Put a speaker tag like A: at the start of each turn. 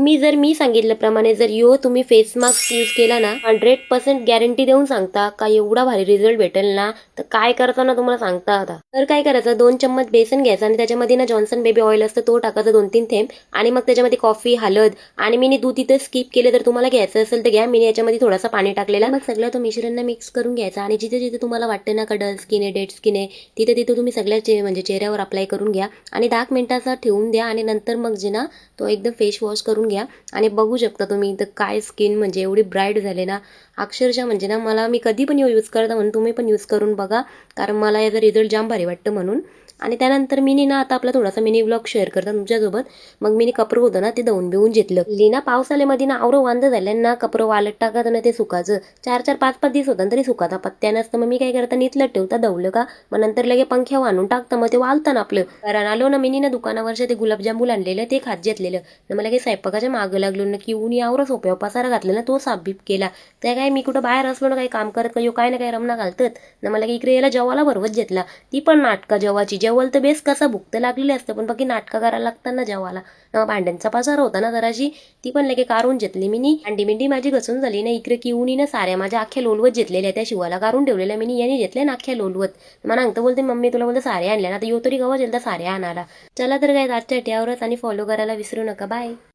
A: तुम्ही जर मी सांगितल्याप्रमाणे जर तुम्ही फेस मास्क यूज केला ना, 100% गॅरंटी देऊन सांगता का एवढा भारी रिझल्ट भेटेल ना, तर काय करायचं ना तुम्हाला सांगता आता. तर काय करायचं, 2 चम्मच बेसन घ्यायचं आणि त्याच्यामध्ये ना जॉन्सन बेबी ऑइल असतं तो टाकायचा 2-3 थेंब आणि मग त्याच्यामध्ये कॉफी, हळद आणि मी दूध इथे स्किप केले, तर तुम्हाला घ्यायचं असेल तर घ्या. मी याच्यामध्ये थोडासा पाणी टाकलेला. मग सगळं तो मिश्रण मिक्स करून घ्यायचा आणि जिथे जिथे तुम्हाला वाटतं ना का डल स्किन आहे, डेड स्किन आहे, तिथे तिथे तुम्ही सगळ्या म्हणजे चेहऱ्यावर अप्लाय करून घ्या आणि 10 मिनिटाचा ठेवून द्या आणि नंतर मग जे ना तो एकदम फेस वॉश करून घ्या. आणि बघू शकता तुम्ही इथं काय स्किन म्हणजे एवढी ब्राईट झाले ना, अक्षरशः म्हणजे ना मला मी कधी पण यूज करता म्हणून तुम्ही पण यूज करून बघा, कारण मला याचा रिझल्ट जाम भारी वाटतं म्हणून. आणि त्यानंतर मी ना आता आपला थोडासा मिनी ब्लॉग शेअर करता तुमच्यासोबत. मग मी कपडं होतं ना ते धुवून बिवून घेतलं. लीना पावसाळ्यामध्ये ना आवरं वांद झालं ना, कपडं वाळत टाकत ना ते सुकाचं 4-4, 5-5 दिवस होतं तरी सुकाता पत्त्या नसतं. मग मी काय करता नीतलं ठेवता धवलं का मग नंतर लगे पंख्या आणून टाकतं, मग ते वाळतं ना आपलं. कारण आलो ना मी ना दुकानावरचे ते गुलाबजामुन आणलेलं ते खात घेतलेलं. तर मला काही स्वयंपाकाच्या मागं लागलो ना की ऊन यावर सोप्या पसारा घातला ना तो साफ बीप केला. त्या काय मी कुठं बाहेर असलो ना काही काम करत का काय ना काय रमना घालतात ना, मला इकडे यायला जेवायला भरवत घेतला. ती पण नाटका जेवाची, जेवल तर बेस कसा भुकत लागलेली असतं पण बाकी नाटका करायला लागतात ना जेवायला. भांड्यांचा पसारा होता ना जराशी, ती पण लगे काढून घेतली मी. अंडी मिंडी माझी घसून झाली ना, इकडे किवणी ना साऱ्या माझ्या अख्ख्या लोलवत घेतलेल्या, त्या शिवाला काढून ठेवलेल्या मी याने घेतल्या ना अख्ख्या लोलवत. मला अंगत बोलते मम्मी तुला बोलते साऱ्या आणल्या ना, आता यो तरी गवा जेलता साऱ्या आणायला. चला तर काय आजच्या ह्यावरच आणि फॉलो करायला विसरू नका. बाय.